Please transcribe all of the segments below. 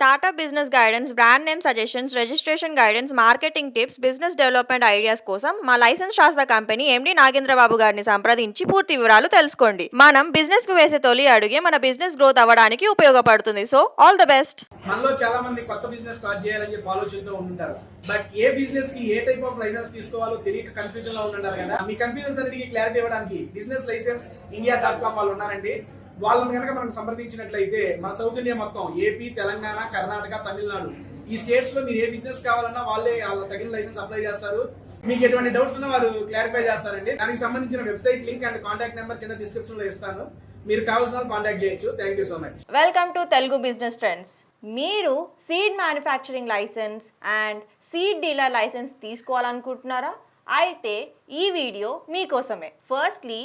Startup business guidance, brand name suggestions, registration guidance, marketing tips, business development ideas కోసం మా licence శాస్త్ర company MD Nagendra Babu గారిని సంప్రదించి పూర్తి వివరాలు తెలుసుకోండి. మనం బిజినెస్ కు వేసే తొలి అడుగే మన బిజినెస్ గ్రోత్ అవ్వడానికి ఉపయోగపడుతుంది. So all the best. మనలో చాలా మంది కొత్త బిజినెస్ స్టార్ట్ చేయాలని చెప్పి ఆలోచనతో ఉంటుంటారు. బట్ ఏ బిజినెస్ కి ఏ టైప్ ఆఫ్ లైసెన్స్ తీసుకోవాలో తెలియక కన్ఫ్యూజన్ లో ఉంటున్నారు కదా. మీ కన్ఫ్యూజన్స్ అన్నిటికీ క్లారిటీ ఇవ్వడానికి బిజినెస్ లైసెన్స్ ఇండియా.com వాళ్ళు ఉన్నారండి. వాళ్ళని కనుక మనం సంప్రదించినట్లయితే మన సౌత్ ఇండియా మొత్తం ఏపీ, తెలంగాణ, కర్ణాటక, తమిళనాడు ఈ స్టేట్స్ లో మీరు ఏ బిజినెస్ కావాలన్నా వాళ్ళే వాళ్ళ తగిన లైసెన్స్ అప్లై చేస్తారు. మీకు ఎటువంటి డౌట్స్ ఉన్నా వారు క్లారిఫై చేస్తారండి. దానికి సంబంధించిన website link and contact number కింద డిస్క్రిప్షన్ లో ఇస్తాను. మీరు కావాల్సిన కాంటాక్ట్ చేయొచ్చు. Thank you so much. Welcome to Telugu business trends. మీరు seed manufacturing licence and seed dealer licence తీసుకోవాలనుకుంటున్నారా? అయితే ఈ వీడియో మీకోసమే. ఫస్ట్లీ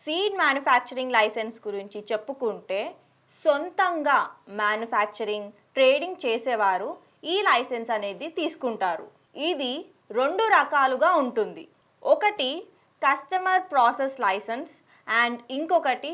సీడ్ మ్యానుఫ్యాక్చరింగ్ లైసెన్స్ గురించి చెప్పుకుంటే, సొంతంగా మ్యానుఫ్యాక్చరింగ్, ట్రేడింగ్ చేసేవారు ఈ లైసెన్స్ అనేది తీసుకుంటారు. ఇది 2 రకాలుగా ఉంటుంది. ఒకటి కస్టమర్ ప్రాసెస్ లైసెన్స్ అండ్ ఇంకొకటి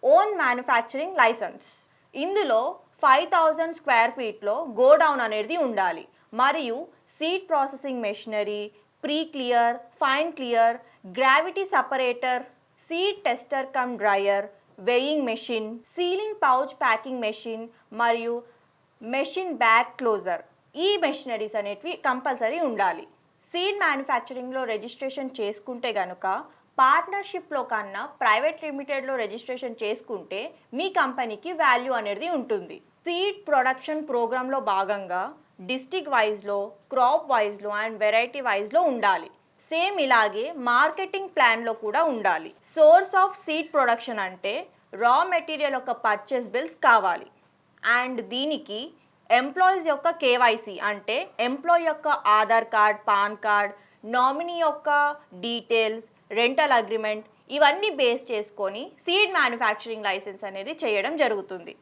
ఓన్ మ్యానుఫ్యాక్చరింగ్ లైసెన్స్. ఇందులో 5000 స్క్వేర్ ఫీట్లో గోడౌన్ అనేది ఉండాలి మరియు seed processing machinery, pre clear, fine clear, gravity separator, seed tester come dryer, weighing machine, ceiling pouch packing machine మరియు మెషిన్ బ్యాగ్ క్లోజర్, ఈ machineries అనేటివి compulsory ఉండాలి. Seed మ్యానుఫ్యాక్చరింగ్లో registration చేసుకుంటే గనుక పార్ట్నర్షిప్లో కన్నా ప్రైవేట్ లిమిటెడ్లో రిజిస్ట్రేషన్ చేసుకుంటే మీ కంపెనీకి వాల్యూ అనేది ఉంటుంది. సీడ్ ప్రొడక్షన్ ప్రోగ్రాంలో భాగంగా డిస్ట్రిక్ట్ వైజ్లో, క్రాప్ వైజ్లో అండ్ వెరైటీ వైజ్లో ఉండాలి. సేమ్ ఇలాగే మార్కెటింగ్ ప్లాన్లో కూడా ఉండాలి. సోర్స్ ఆఫ్ సీడ్ ప్రొడక్షన్ అంటే రా మెటీరియల్ యొక్క పర్చేస్ బిల్స్ కావాలి అండ్ దీనికి ఎంప్లాయీస్ యొక్క కేవైసీ అంటే ఎంప్లాయీ యొక్క Aadhaar card, pan card, nominee యొక్క డీటెయిల్స్, రెంటల్ అగ్రిమెంట్ ఇవన్నీ బేస్ చేసుకొని సీడ్ మ్యానుఫ్యాక్చరింగ్ లైసెన్స్ అనేది చేయడం జరుగుతుంది.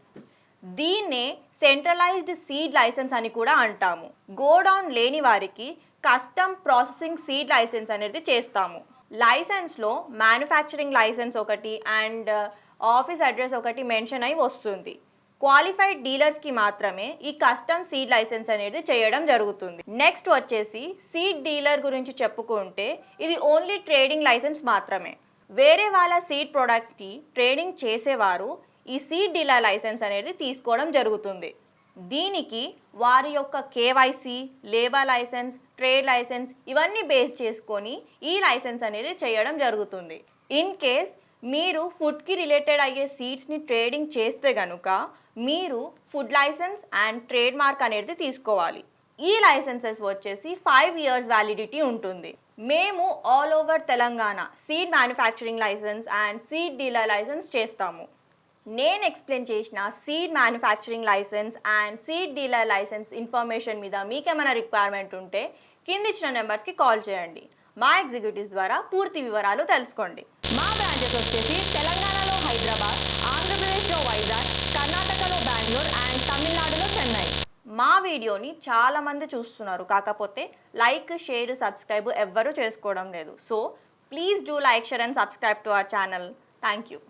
దీన్నే సెంట్రలైజ్డ్ సీడ్ లైసెన్స్ అని కూడా అంటాము. గోడౌన్ లేని వారికి కస్టమ్ ప్రాసెసింగ్ సీడ్ లైసెన్స్ అనేది చేస్తాము. లైసెన్స్లో మ్యానుఫ్యాక్చరింగ్ లైసెన్స్ ఒకటి అండ్ ఆఫీస్ అడ్రస్ ఒకటి మెన్షన్ అయి వస్తుంది. క్వాలిఫైడ్ డీలర్స్కి మాత్రమే ఈ కస్టమ్ సీడ్ లైసెన్స్ అనేది చేయడం జరుగుతుంది. నెక్స్ట్ వచ్చేసి సీడ్ డీలర్ గురించి చెప్పుకుంటే ఇది ఓన్లీ ట్రేడింగ్ లైసెన్స్ మాత్రమే. వేరే వాళ్ళ సీడ్ ప్రొడక్ట్స్కి ట్రేడింగ్ చేసేవారు ఈ సీడ్ డీలర్ లైసెన్స్ అనేది తీసుకోవడం జరుగుతుంది. దీనికి వారి యొక్క KYC, labour licence, trade licence ఇవన్నీ బేస్ చేసుకొని ఈ లైసెన్స్ అనేది చేయడం జరుగుతుంది. ఇన్ కేస్ మీరు ఫుడ్కి రిలేటెడ్ అయ్యే సీడ్స్ని ట్రేడింగ్ చేస్తే కనుక మీరు food licence and trademark అనేది తీసుకోవాలి. ఈ లైసెన్సెస్ వచ్చేసి 5 years వ్యాలిడిటీ ఉంటుంది. మేము all over Telangana seed manufacturing licence and seed dealer licence చేస్తాము. నేను ఎక్స్ప్లెయిన్ చేసిన seed manufacturing licence and seed dealer licence information మీద మీకేమైనా రిక్వైర్మెంట్ ఉంటే కింద ఇచ్చిన నెంబర్స్కి కాల్ చేయండి. మా ఎగ్జిక్యూటివ్స్ ద్వారా పూర్తి వివరాలు తెలుసుకోండి. మా బ్రాంచెస్ వచ్చేసి తెలంగాణలో హైదరాబాద్, ఆంధ్రప్రదేశ్లో వైజాగ్, కర్ణాటకలో బెంగళూరు అండ్ తమిళనాడులో చెన్నై. మా వీడియోని చాలామంది చూస్తున్నారు, కాకపోతే లైక్, షేర్, సబ్స్క్రైబ్ ఎవ్వరూ చేసుకోవడం లేదు. So please do like, share and subscribe to our channel. Thank you.